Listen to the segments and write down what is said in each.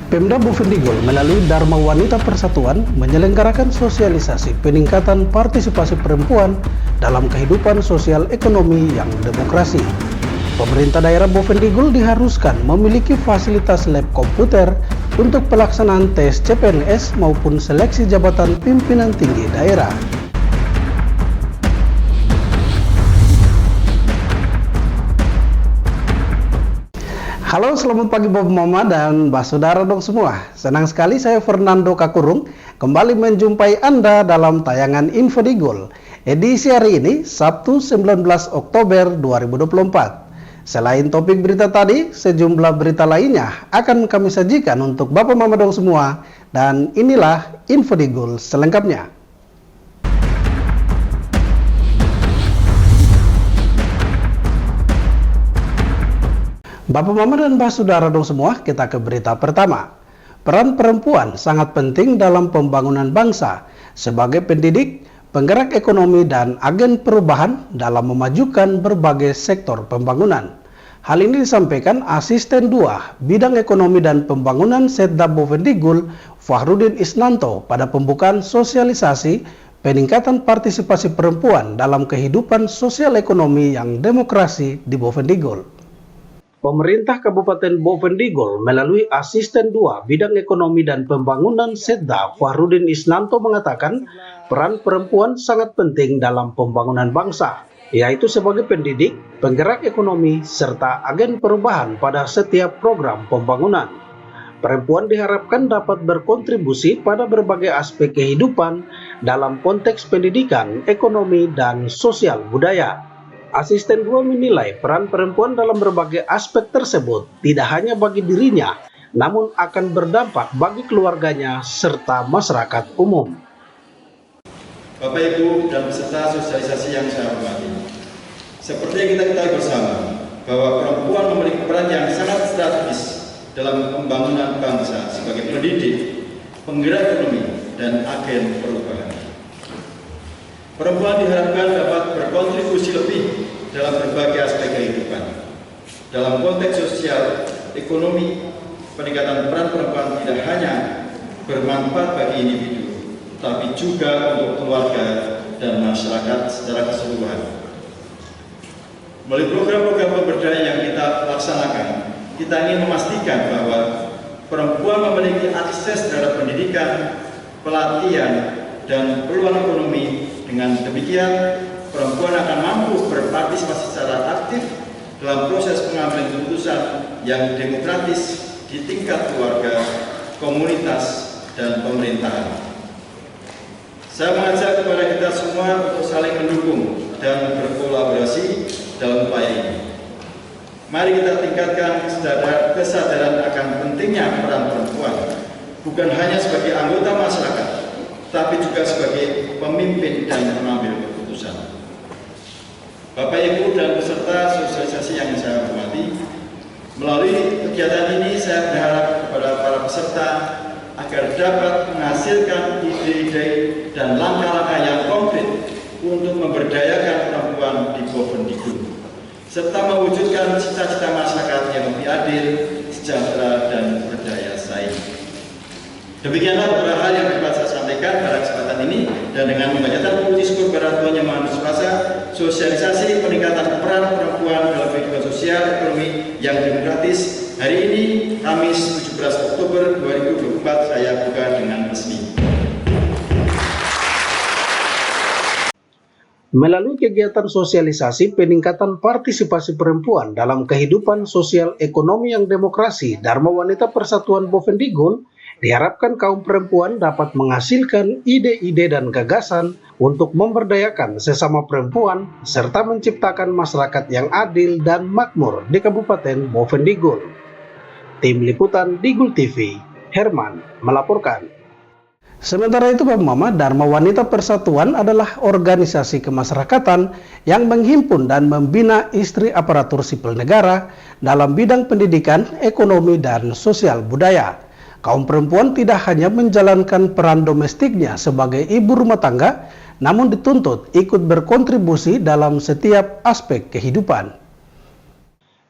Pemda Bovendigul melalui Dharma Wanita Persatuan menyelenggarakan sosialisasi peningkatan partisipasi perempuan dalam kehidupan sosial ekonomi yang demokrasi. Pemerintah daerah Bovendigul diharuskan memiliki fasilitas lab komputer untuk pelaksanaan tes CPNS maupun seleksi jabatan pimpinan tinggi daerah. Halo, selamat pagi Bapak Mama dan Mbak Saudara dong semua. Senang sekali saya Fernando Kakurung kembali menjumpai Anda dalam tayangan Infodigul. Edisi hari ini Sabtu 19 Oktober 2024. Selain topik berita tadi, sejumlah berita lainnya akan kami sajikan untuk Bapak Mama dong semua. Dan inilah Infodigul selengkapnya. Bapak Mama dan Mbak Saudara dong semua, kita ke berita pertama. Peran perempuan sangat penting dalam pembangunan bangsa sebagai pendidik, penggerak ekonomi dan agen perubahan dalam memajukan berbagai sektor pembangunan. Hal ini disampaikan Asisten 2 Bidang Ekonomi dan Pembangunan Setda Bovendigul, Fahrudin Isnanto pada pembukaan sosialisasi peningkatan partisipasi perempuan dalam kehidupan sosial ekonomi yang demokrasi di Bovendigul. Pemerintah Kabupaten Bovendigul melalui Asisten 2 Bidang Ekonomi dan Pembangunan Setda Fahrudin Isnanto mengatakan peran perempuan sangat penting dalam pembangunan bangsa, yaitu sebagai pendidik, penggerak ekonomi, serta agen perubahan pada setiap program pembangunan. Perempuan diharapkan dapat berkontribusi pada berbagai aspek kehidupan dalam konteks pendidikan, ekonomi, dan sosial budaya. Asisten 2 menilai peran perempuan dalam berbagai aspek tersebut tidak hanya bagi dirinya, namun akan berdampak bagi keluarganya serta masyarakat umum. Bapak, Ibu, dan peserta sosialisasi yang saya hormati, seperti yang kita ketahui bersama, bahwa perempuan memiliki peran yang sangat strategis dalam pembangunan bangsa sebagai pendidik, penggerak ekonomi, dan agen perubahan. Perempuan diharapkan dapat berkontribusi lebih dalam berbagai aspek kehidupan. Dalam konteks sosial, ekonomi, peningkatan peran perempuan tidak hanya bermanfaat bagi individu, tapi juga untuk keluarga dan masyarakat secara keseluruhan. Melalui program-program pemberdayaan yang kita laksanakan, kita ingin memastikan bahwa perempuan memiliki akses terhadap pendidikan, pelatihan, dan peluang ekonomi. Dengan demikian, perempuan akan mampu berpartisipasi secara aktif dalam proses pengambilan keputusan yang demokratis di tingkat keluarga, komunitas, dan pemerintahan. Saya mengajak kepada kita semua untuk saling mendukung dan berkolaborasi dalam upaya ini. Mari kita tingkatkan kesadaran akan pentingnya peran perempuan, bukan hanya sebagai anggota masyarakat, tapi juga sebagai pemimpin dan pengambil keputusan. Bapak, Ibu, dan peserta sosialisasi yang saya hormati, melalui kegiatan ini saya berharap kepada para peserta agar dapat menghasilkan ide-ide dan langkah-langkah yang konkret untuk memberdayakan perempuan di Bovendigul, serta mewujudkan cita-cita masyarakat yang lebih adil, sejahtera, dan berdaya saing. Demikianlah beberapa hal yang dapat saya sampaikan pada kesempatan ini, dan dengan membacakan puji syukur kepada Tuhan Yang Maha Kuasa, sosialisasi peningkatan peran perempuan dalam kehidupan sosial ekonomi yang demokratis hari ini, Kamis 17 Oktober 2024, saya buka dengan resmi. Melalui kegiatan sosialisasi peningkatan partisipasi perempuan dalam kehidupan sosial ekonomi yang demokrasi, Dharma Wanita Persatuan Bovendigul diharapkan kaum perempuan dapat menghasilkan ide-ide dan gagasan untuk memberdayakan sesama perempuan serta menciptakan masyarakat yang adil dan makmur di Kabupaten Bovendigul. Tim Liputan Digul TV, Herman melaporkan. Sementara itu Bapak Mama, Dharma Wanita Persatuan adalah organisasi kemasyarakatan yang menghimpun dan membina istri aparatur sipil negara dalam bidang pendidikan, ekonomi, dan sosial budaya. Kaum perempuan tidak hanya menjalankan peran domestiknya sebagai ibu rumah tangga, namun dituntut ikut berkontribusi dalam setiap aspek kehidupan.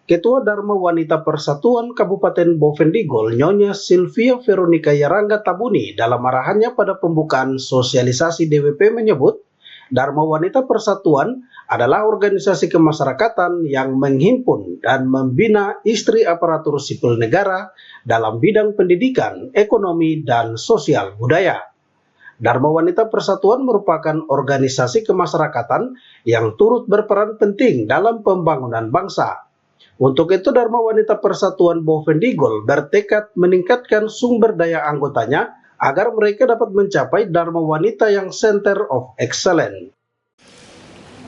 Ketua Dharma Wanita Persatuan Kabupaten Bovendigol, Nyonya Silvia Veronica Yarangga Tabuni, dalam arahannya pada pembukaan sosialisasi DWP menyebut, Dharma Wanita Persatuan adalah organisasi kemasyarakatan yang menghimpun dan membina istri aparatur sipil negara dalam bidang pendidikan, ekonomi, dan sosial budaya. Dharma Wanita Persatuan merupakan organisasi kemasyarakatan yang turut berperan penting dalam pembangunan bangsa. Untuk itu, Dharma Wanita Persatuan Bovendigol bertekad meningkatkan sumber daya anggotanya agar mereka dapat mencapai Dharma Wanita yang Center of Excellence.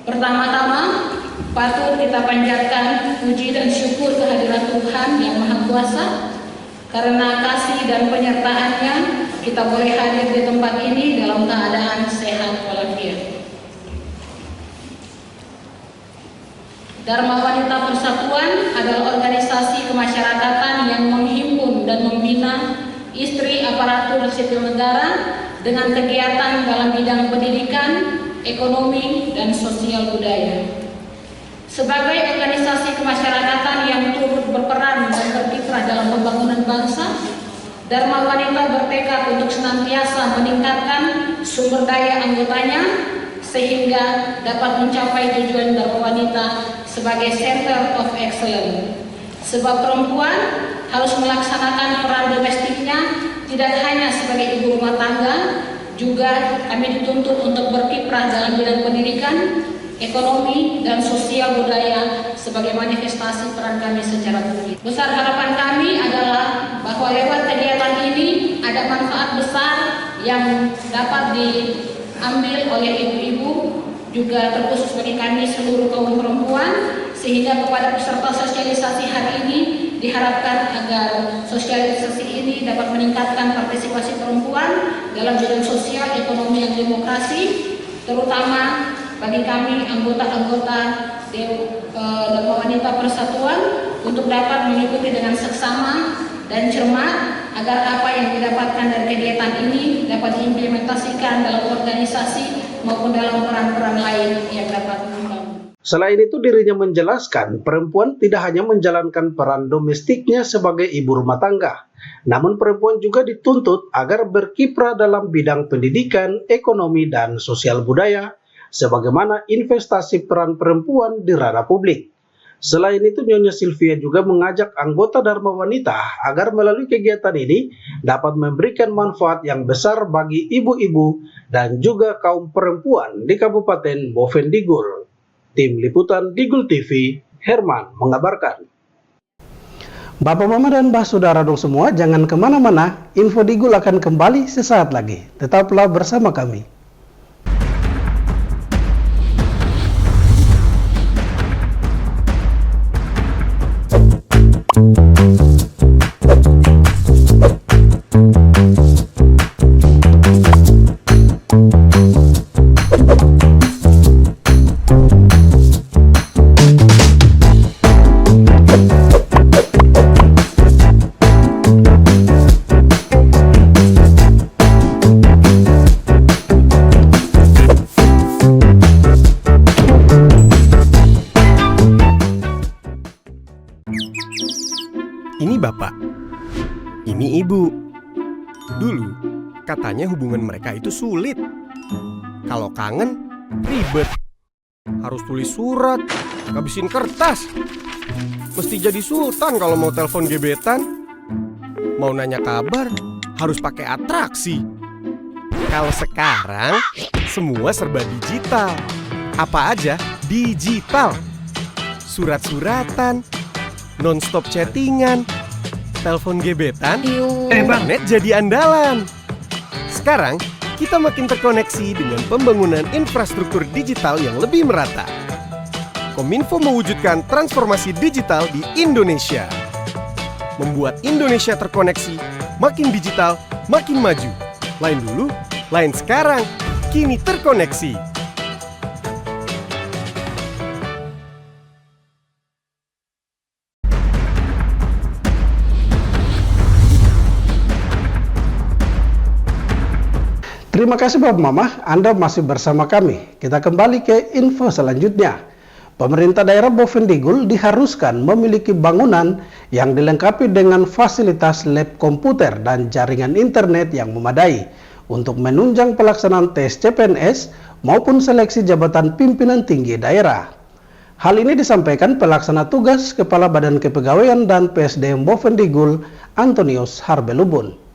Pertama-tama, patut kita panjatkan puji dan syukur kehadiran Tuhan Yang Maha Kuasa, karena kasih dan penyertaan-Nya kita boleh hadir di tempat ini dalam keadaan sehat walafiat. Dharma Wanita Persatuan adalah organisasi kemasyarakatan yang menghimpun dan membina istri aparatur sipil negara dengan kegiatan dalam bidang pendidikan, ekonomi, dan sosial budaya. Sebagai organisasi kemasyarakatan yang turut berperan dan berkiprah dalam pembangunan bangsa, Dharma Wanita bertekad untuk senantiasa meningkatkan sumber daya anggotanya sehingga dapat mencapai tujuan Dharma Wanita sebagai Center of Excellence. Sebab perempuan harus melaksanakan peran domestiknya tidak hanya sebagai ibu rumah tangga, juga kami dituntut untuk berkiprah dalam bidang pendidikan, ekonomi, dan sosial budaya sebagai manifestasi peran kami secara publik. Besar harapan kami adalah bahwa lewat kegiatan ini ada manfaat besar yang dapat diambil oleh ibu-ibu, juga terkhusus bagi kami seluruh kaum perempuan, sehingga kepada peserta sosialisasi hari ini diharapkan agar sosialisasi ini dapat meningkatkan partisipasi perempuan dalam bidang sosial, ekonomi, dan demokrasi, terutama bagi kami anggota-anggota Dharma Wanita Persatuan untuk dapat mengikuti dengan seksama dan cermat agar apa yang didapatkan dari kegiatan ini dapat diimplementasikan dalam organisasi maupun dalam peran-peran lain yang dapat membangun. Selain itu, dirinya menjelaskan perempuan tidak hanya menjalankan peran domestiknya sebagai ibu rumah tangga, namun perempuan juga dituntut agar berkiprah dalam bidang pendidikan, ekonomi, dan sosial budaya, sebagaimana investasi peran perempuan di ranah publik. Selain itu, Nyonya Silvia juga mengajak anggota Dharma Wanita agar melalui kegiatan ini dapat memberikan manfaat yang besar bagi ibu-ibu dan juga kaum perempuan di Kabupaten Bovendigol. Tim Liputan Digul TV, Herman mengabarkan. Bapak, Mama, dan Mbah Saudara dong semua, jangan kemana-mana, Info Digul akan kembali sesaat lagi. Tetaplah bersama kami. Ini bapak, ini ibu. Dulu katanya hubungan mereka itu sulit. Kalau kangen, ribet. Harus tulis surat, ngabisin kertas. Mesti jadi sultan kalau mau telepon gebetan. Mau nanya kabar, harus pakai atraksi. Kalau sekarang, semua serba digital. Apa aja digital. Surat-suratan, non-stop chattingan, telepon gebetan, internet jadi andalan. Sekarang, kita makin terkoneksi dengan pembangunan infrastruktur digital yang lebih merata. Kominfo mewujudkan transformasi digital di Indonesia. Membuat Indonesia terkoneksi, makin digital, makin maju. Lain dulu, lain sekarang, kini terkoneksi. Terima kasih Bapak Mama, Anda masih bersama kami. Kita kembali ke info selanjutnya. Pemerintah daerah Bovendigul diharuskan memiliki bangunan yang dilengkapi dengan fasilitas lab komputer dan jaringan internet yang memadai untuk menunjang pelaksanaan tes CPNS maupun seleksi jabatan pimpinan tinggi daerah. Hal ini disampaikan pelaksana tugas Kepala Badan Kepegawaian dan PSDM Bovendigul, Antonius Harbelubun.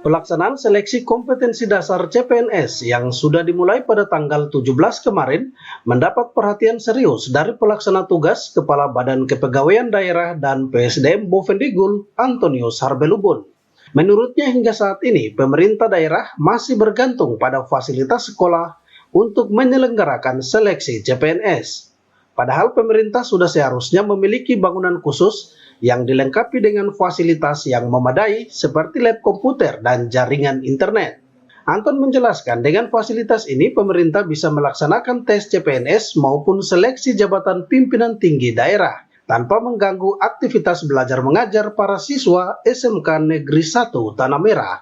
Pelaksanaan seleksi kompetensi dasar CPNS yang sudah dimulai pada tanggal 17 kemarin mendapat perhatian serius dari pelaksana tugas Kepala Badan Kepegawaian Daerah dan PSDM Bovendigul, Antonius Harbelubun. Menurutnya hingga saat ini pemerintah daerah masih bergantung pada fasilitas sekolah untuk menyelenggarakan seleksi CPNS. Padahal pemerintah sudah seharusnya memiliki bangunan khusus yang dilengkapi dengan fasilitas yang memadai seperti lab komputer dan jaringan internet. Anton menjelaskan dengan fasilitas ini pemerintah bisa melaksanakan tes CPNS maupun seleksi jabatan pimpinan tinggi daerah tanpa mengganggu aktivitas belajar mengajar para siswa SMK Negeri 1 Tanah Merah.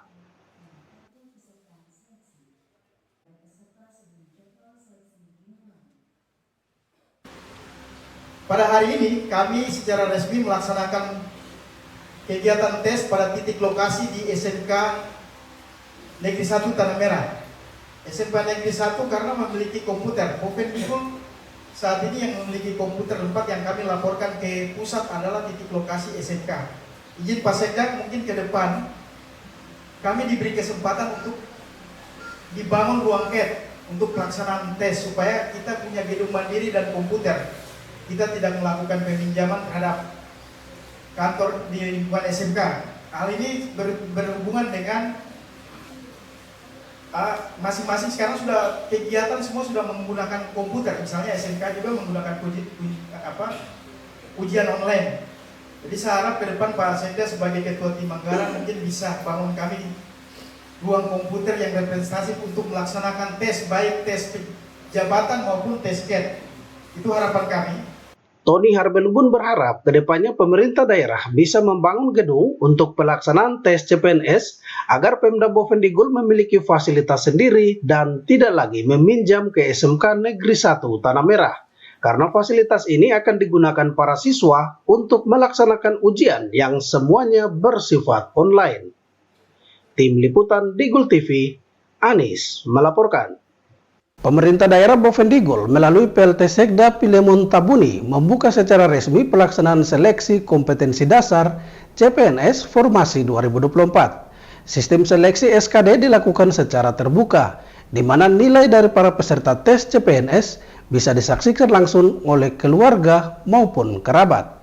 Pada hari ini kami secara resmi melaksanakan kegiatan tes pada titik lokasi di SMK Negeri 1 Tanah Merah. SMK Negeri 1 karena memiliki komputer. Bovendigul saat ini yang memiliki komputer 4 yang kami laporkan ke pusat adalah titik lokasi SMK. Izin Pak Sekda, mungkin ke depan kami diberi kesempatan untuk dibangun ruang CAT untuk pelaksanaan tes supaya kita punya gedung mandiri dan komputer. Kita tidak melakukan peminjaman terhadap kantor di lingkungan SMK. Hal ini berhubungan dengan masing-masing sekarang sudah kegiatan semua sudah menggunakan komputer. Misalnya SMK juga menggunakan ujian online. Jadi saya harap ke depan Pak Sekda sebagai Ketua Tim Anggaran mungkin bisa bangun kami ruang komputer yang berprestasi untuk melaksanakan tes, baik tes jabatan maupun tes CAT. Itu harapan kami. Tony Harbelubun berharap kedepannya pemerintah daerah bisa membangun gedung untuk pelaksanaan tes CPNS agar Pemda Bovendigul memiliki fasilitas sendiri dan tidak lagi meminjam ke SMK Negeri 1 Tanah Merah, karena fasilitas ini akan digunakan para siswa untuk melaksanakan ujian yang semuanya bersifat online. Tim Liputan Digul TV, Anis melaporkan. Pemerintah daerah Bovendigul melalui PLT Sekda Pilemon Tabuni membuka secara resmi pelaksanaan seleksi kompetensi dasar CPNS Formasi 2024. Sistem seleksi SKD dilakukan secara terbuka, di mana nilai dari para peserta tes CPNS bisa disaksikan langsung oleh keluarga maupun kerabat.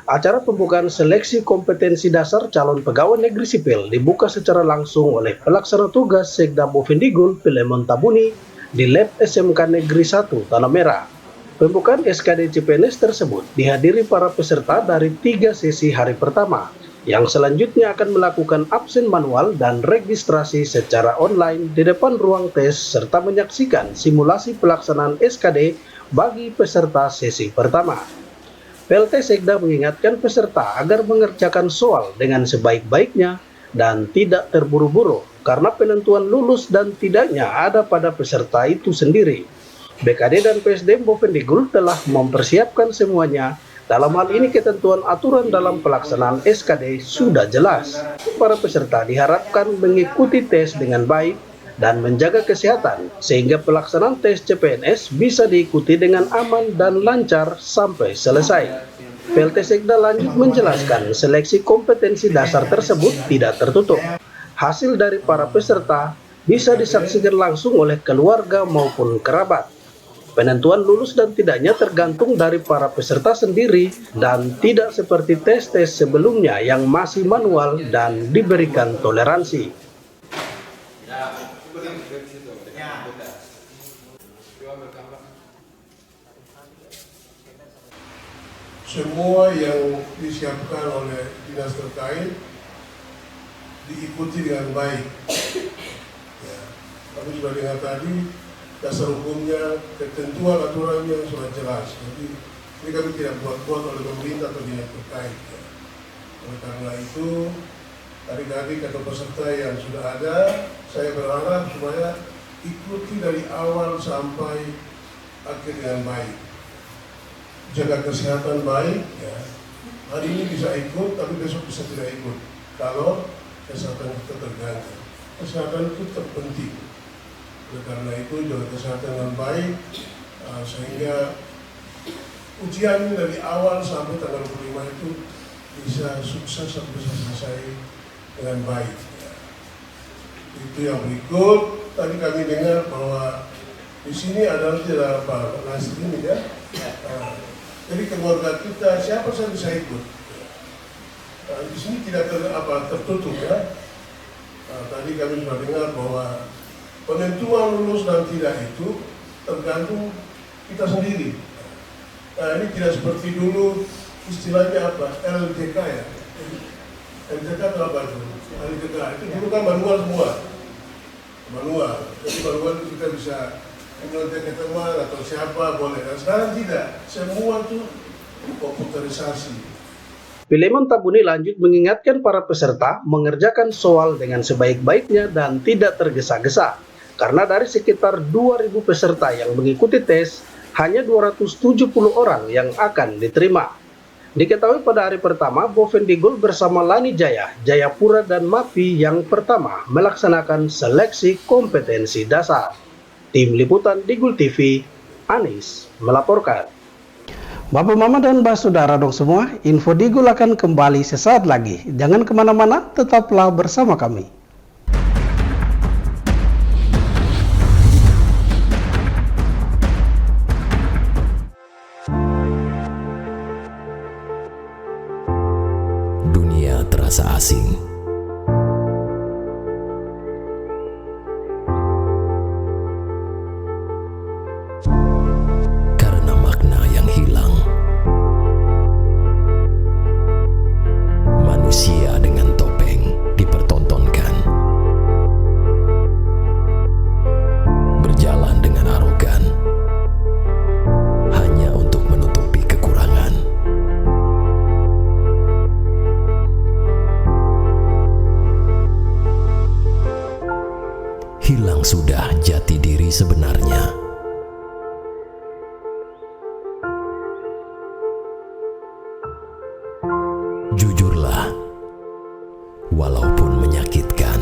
Acara pembukaan seleksi kompetensi dasar calon pegawai negeri sipil dibuka secara langsung oleh pelaksana tugas Sekda Bovendigul Pilemon Tabuni di Lab SMK Negeri 1 Tanah Merah. Pembukaan SKD CPNS tersebut dihadiri para peserta dari 3 sesi hari pertama, yang selanjutnya akan melakukan absen manual dan registrasi secara online di depan ruang tes serta menyaksikan simulasi pelaksanaan SKD bagi peserta sesi pertama. PLT Sekda mengingatkan peserta agar mengerjakan soal dengan sebaik-baiknya dan tidak terburu-buru, karena penentuan lulus dan tidaknya ada pada peserta itu sendiri. BKD dan PSDM Bovendigul telah mempersiapkan semuanya. Dalam hal ini ketentuan aturan dalam pelaksanaan SKD sudah jelas. Para peserta diharapkan mengikuti tes dengan baik dan menjaga kesehatan, sehingga pelaksanaan tes CPNS bisa diikuti dengan aman dan lancar sampai selesai. PLT Sekda lanjut menjelaskan seleksi kompetensi dasar tersebut tidak tertutup. Hasil dari para peserta bisa disaksikan langsung oleh keluarga maupun kerabat. Penentuan lulus dan tidaknya tergantung dari para peserta sendiri dan tidak seperti tes-tes sebelumnya yang masih manual dan diberikan toleransi. Semua yang disiapkan oleh dinas terkait diikuti dengan baik. Ya, kami sudah dengar tadi dasar hukumnya, ketentuan aturannya sudah jelas. Jadi ini kami tidak buat-buat oleh pemerintah atau dinas terkait. Ya. Oleh karena itu, tadi kata peserta yang sudah ada, saya berharap supaya ikuti dari awal sampai akhir dengan baik. jaga kesehatan baik, ya. Hari ini bisa ikut, tapi besok bisa tidak ikut. Kalau kesehatan kita terganggu, kesehatan itu terpenting. Oleh karena itu jaga kesehatan dengan baik, sehingga ujian dari awal sampai tanggal 25 itu bisa sukses sampai bisa selesai dengan baik. Ya. Itu yang berikut. Tadi kami dengar bahwa di sini adalah tidak apa nasi ini ya. Jadi keluarga kita siapa saja bisa ikut. Di sini tidak tertutup ya. Tadi kami sudah dengar bahwa penentuan lulus dan tidak itu tergantung kita sendiri. Ini tidak seperti dulu istilahnya apa LDK ya. LDK itu apa itu? LDK itu dulu kan manual semua. Manual. Jadi manual itu kita bisa menyontek teman atau siapa boleh. Dan sekarang tidak. Semua itu komputerisasi. Philemon Tabuni lanjut mengingatkan para peserta mengerjakan soal dengan sebaik-baiknya dan tidak tergesa-gesa. Karena dari sekitar 2.000 peserta yang mengikuti tes, hanya 270 orang yang akan diterima. Diketahui pada hari pertama, Bovendigul bersama Lani Jaya, Jayapura, dan MAPI yang pertama melaksanakan seleksi kompetensi dasar. Tim Liputan Digul TV, Anis melaporkan. Bapak, Mama, dan Mbak Saudara dong semua, info Digul akan kembali sesaat lagi. Jangan kemana-mana, tetaplah bersama kami. Dunia terasa asing. Karena makna yang hilang. Manusia dengan topeng dipertontonkan. Berjalan dengan arogan. Hanya untuk menutupi kekurangan. Hilang sudah jati diri sebenarnya. Jujurlah, walaupun menyakitkan.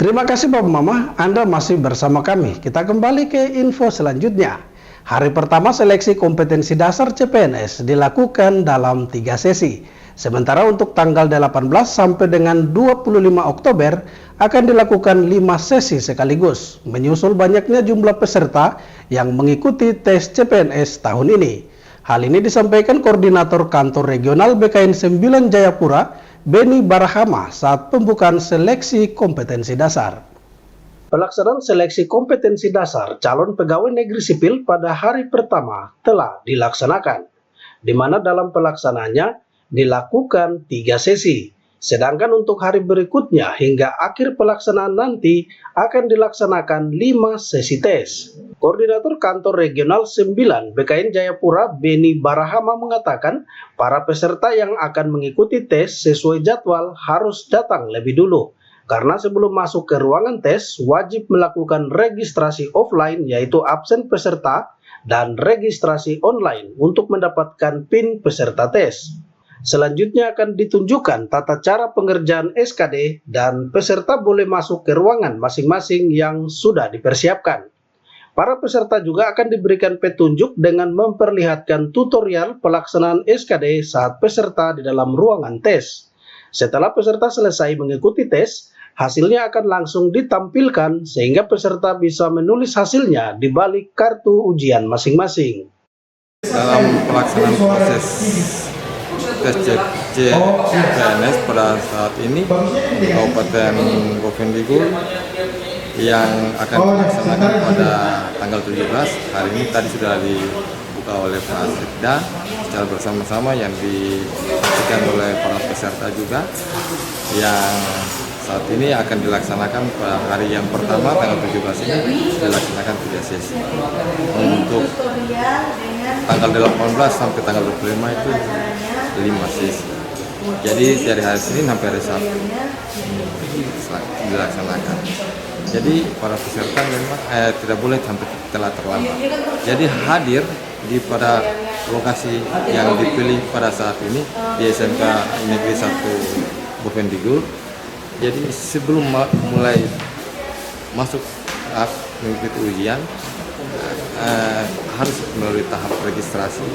Terima kasih Bapak Mama, Anda masih bersama kami. Kita kembali ke info selanjutnya. Hari pertama seleksi kompetensi dasar CPNS dilakukan dalam 3 sesi. Sementara untuk tanggal 18 sampai dengan 25 Oktober akan dilakukan 5 sesi sekaligus, menyusul banyaknya jumlah peserta yang mengikuti tes CPNS tahun ini. Hal ini disampaikan Koordinator Kantor Regional BKN 9 Jayapura, Beni Barahama, saat pembukaan seleksi kompetensi dasar. Pelaksanaan seleksi kompetensi dasar calon pegawai negeri sipil pada hari pertama telah dilaksanakan, di mana dalam pelaksanaannya dilakukan 3 sesi. Sedangkan untuk hari berikutnya hingga akhir pelaksanaan nanti akan dilaksanakan 5 sesi tes. Koordinator Kantor Regional 9 BKN Jayapura, Beni Barahama, mengatakan para peserta yang akan mengikuti tes sesuai jadwal harus datang lebih dulu. Karena sebelum masuk ke ruangan tes, wajib melakukan registrasi offline yaitu absen peserta dan registrasi online untuk mendapatkan PIN peserta tes. Selanjutnya akan ditunjukkan tata cara pengerjaan SKD dan peserta boleh masuk ke ruangan masing-masing yang sudah dipersiapkan. Para peserta juga akan diberikan petunjuk dengan memperlihatkan tutorial pelaksanaan SKD saat peserta di dalam ruangan tes. Setelah peserta selesai mengikuti tes, hasilnya akan langsung ditampilkan sehingga peserta bisa menulis hasilnya di balik kartu ujian masing-masing. Dalam pelaksanaan proses tes budget PNS pada saat ini Kabupaten Bovendigul yang akan dilaksanakan pada tanggal 17 hari ini tadi sudah dibuka oleh Pak Sekda secara bersama-sama yang disaksikan oleh para peserta juga, yang saat ini akan dilaksanakan pada hari yang pertama tanggal 17 ini dilaksanakan 3 sesi. Untuk tanggal 18 sampai tanggal 25 itu 5 sesi. Jadi dari hari Senin sampai hari Sabtu dilaksanakan. Jadi para peserta memang tidak boleh sampai telah terlambat. Jadi hadir di pada lokasi yang dipilih pada saat ini di SMK Negeri 1 Bovendigul. Jadi sebelum mulai masuk mengikuti ujian harus melalui tahap registrasi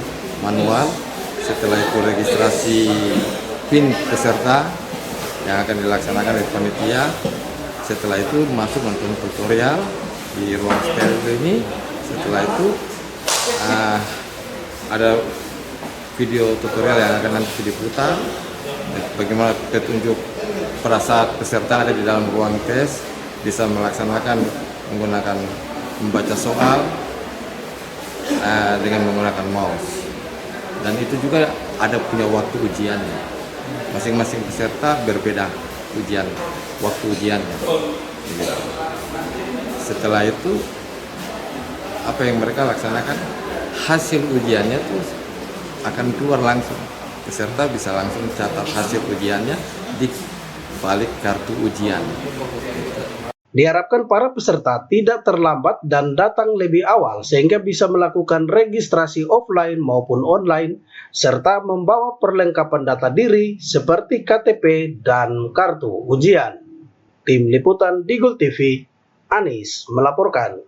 manual. Setelah itu registrasi PIN peserta yang akan dilaksanakan oleh panitia. Setelah itu masuk nonton tutorial di ruang stereo ini. Setelah itu ada video tutorial yang akan nanti diputar. Bagaimana petunjuk pada saat peserta ada di dalam ruang tes bisa melaksanakan menggunakan membaca soal dengan menggunakan mouse. Dan itu juga ada punya waktu ujiannya. Masing-masing peserta berbeda waktu ujiannya. Setelah itu apa yang mereka laksanakan, hasil ujiannya tuh akan keluar langsung. Peserta bisa langsung catat hasil ujiannya di balik kartu ujian. Diharapkan para peserta tidak terlambat dan datang lebih awal sehingga bisa melakukan registrasi offline maupun online serta membawa perlengkapan data diri seperti KTP dan kartu ujian. Tim Liputan Digul TV, Anis melaporkan.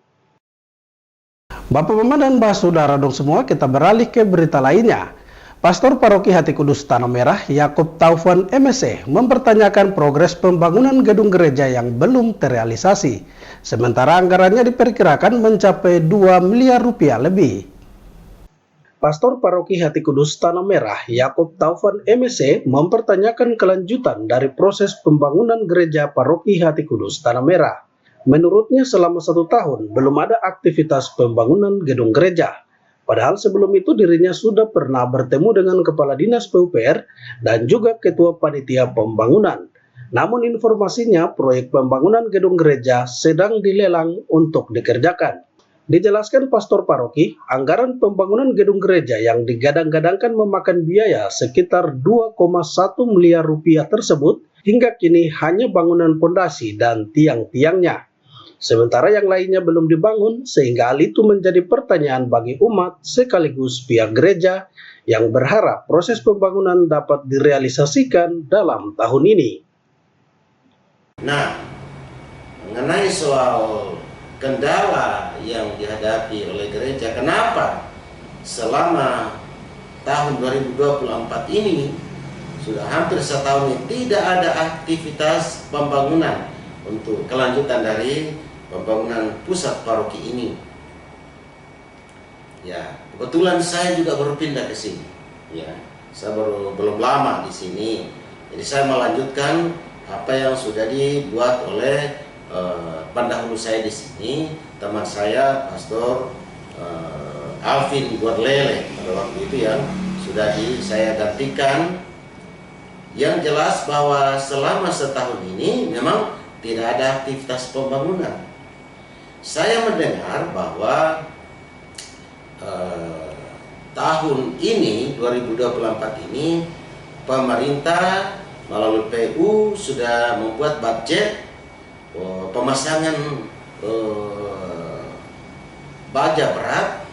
Bapak Mama dan Mbak Saudara dong semua, kita beralih ke berita lainnya. Pastor Paroki Hati Kudus Tanah Merah, Yakub Taufan MSC, mempertanyakan progres pembangunan gedung gereja yang belum terrealisasi. Sementara anggarannya diperkirakan mencapai 2 miliar rupiah lebih. Pastor Paroki Hati Kudus Tanah Merah, Yakub Taufan MSC, mempertanyakan kelanjutan dari proses pembangunan gereja Paroki Hati Kudus Tanah Merah. Menurutnya selama 1 tahun belum ada aktivitas pembangunan gedung gereja. Padahal sebelum itu dirinya sudah pernah bertemu dengan Kepala Dinas PUPR dan juga Ketua Panitia Pembangunan. Namun informasinya proyek pembangunan gedung gereja sedang dilelang untuk dikerjakan. Dijelaskan Pastor Paroki, anggaran pembangunan gedung gereja yang digadang-gadangkan memakan biaya sekitar 2,1 miliar rupiah tersebut hingga kini hanya bangunan pondasi dan tiang-tiangnya. Sementara yang lainnya belum dibangun, sehingga hal itu menjadi pertanyaan bagi umat sekaligus pihak gereja yang berharap proses pembangunan dapat direalisasikan dalam tahun ini. Nah, mengenai soal kendala yang dihadapi oleh gereja, kenapa selama tahun 2024 ini sudah hampir setahun ini tidak ada aktivitas pembangunan untuk kelanjutan dari pembangunan pusat paroki ini. Ya, kebetulan saya juga baru pindah ke sini. Ya, saya belum lama di sini. Jadi saya melanjutkan apa yang sudah dibuat oleh pendahulu saya di sini, teman saya Pastor Alvin Guarlele pada waktu itu yang sudah saya gantikan. Yang jelas bahwa selama setahun ini memang tidak ada aktivitas pembangunan. Saya mendengar bahwa tahun ini 2024 ini pemerintah melalui PU sudah membuat budget pemasangan baja berat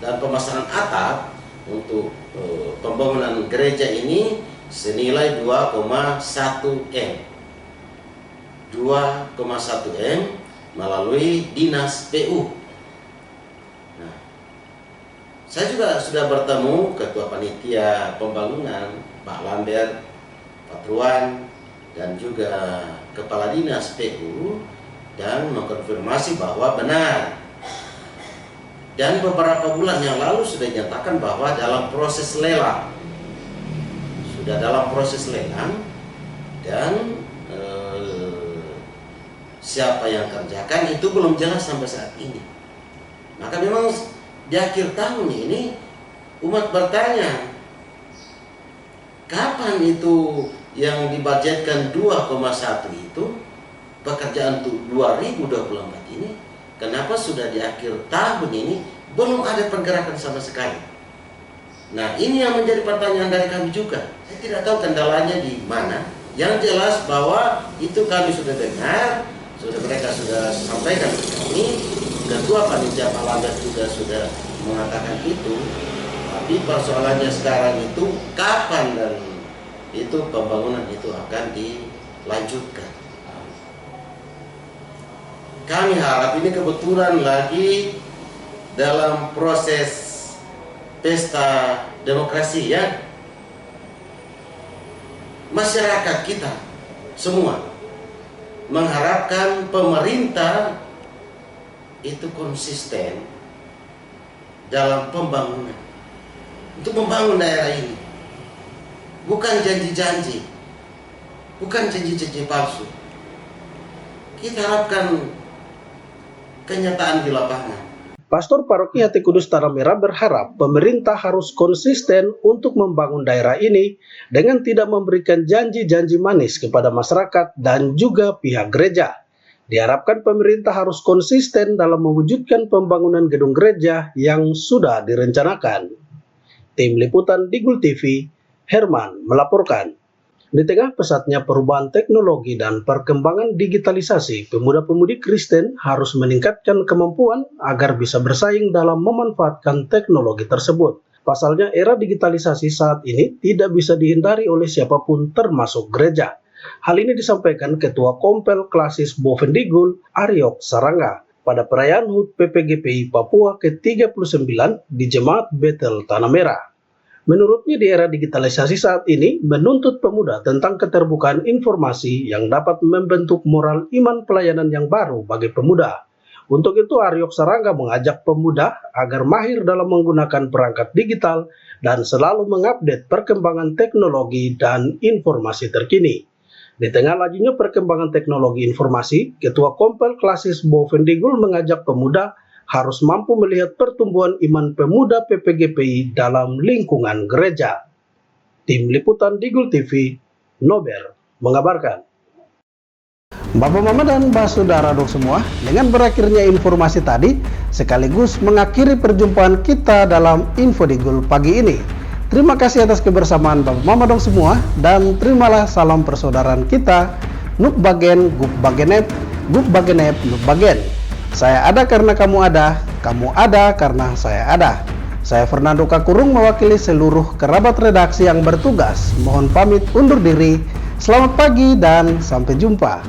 dan pemasangan atap untuk pembangunan gereja ini senilai 2,1 M melalui dinas PU. Nah, saya juga sudah bertemu Ketua Panitia Pembangunan Pak Lambert, Pak Truan, dan juga Kepala Dinas PU dan mengkonfirmasi bahwa benar. Dan beberapa bulan yang lalu sudah dinyatakan bahwa dalam proses lelang sudah dalam proses lelang dan siapa yang kerjakan itu belum jelas sampai saat ini. Maka memang di akhir tahun ini umat bertanya, kapan itu yang dibudgetkan 2,1 itu pekerjaan untuk 2024 ini, kenapa sudah di akhir tahun ini belum ada pergerakan sama sekali? Nah, ini yang menjadi pertanyaan dari kami juga. Saya tidak tahu kendalanya di mana. Yang jelas bahwa itu kami sudah dengar, mereka sudah sampaikan ke kami, Ketua Panitia Palagas juga sudah mengatakan itu. Tapi persoalannya sekarang itu kapan dan itu pembangunan itu akan dilanjutkan. Kami harap ini kebetulan lagi dalam proses pesta demokrasi ya. Masyarakat kita semua mengharapkan pemerintah itu konsisten dalam pembangunan untuk membangun daerah ini. Bukan janji-janji, bukan janji-janji palsu. Kita harapkan kenyataan di lapangan. Pastor Paroki Hati Kudus Tanah Merah berharap pemerintah harus konsisten untuk membangun daerah ini dengan tidak memberikan janji-janji manis kepada masyarakat dan juga pihak gereja. Diharapkan pemerintah harus konsisten dalam mewujudkan pembangunan gedung gereja yang sudah direncanakan. Tim Liputan Digul TV, Herman melaporkan. Di tengah pesatnya perubahan teknologi dan perkembangan digitalisasi, pemuda-pemudi Kristen harus meningkatkan kemampuan agar bisa bersaing dalam memanfaatkan teknologi tersebut. Pasalnya era digitalisasi saat ini tidak bisa dihindari oleh siapapun termasuk gereja. Hal ini disampaikan Ketua Kompel Klasis Bovendigul, Aryok Sarangga, pada perayaan HUT PPGPI Papua ke-39 di Jemaat Betel Tanah Merah. Menurutnya di era digitalisasi saat ini menuntut pemuda tentang keterbukaan informasi yang dapat membentuk moral iman pelayanan yang baru bagi pemuda. Untuk itu Aryok Sarangga mengajak pemuda agar mahir dalam menggunakan perangkat digital dan selalu mengupdate perkembangan teknologi dan informasi terkini. Di tengah lajunya perkembangan teknologi informasi, Ketua Kompel Klasis Bovendigul mengajak pemuda harus mampu melihat pertumbuhan iman pemuda PPGPI dalam lingkungan gereja. Tim Liputan Digul TV, Nober, mengabarkan. Bapak Mama dan Mbak Saudara dong semua, dengan berakhirnya informasi tadi, sekaligus mengakhiri perjumpaan kita dalam Info Digul pagi ini. Terima kasih atas kebersamaan Bapak Mama dong semua, dan terimalah salam persaudaraan kita, Nuk Bagen, Gup Bagenep, Gup Bagenep, Nuk Bagen. Saya ada karena kamu ada karena saya ada. Saya Fernando Kakurung mewakili seluruh kerabat redaksi yang bertugas. Mohon pamit undur diri. Selamat pagi dan sampai jumpa.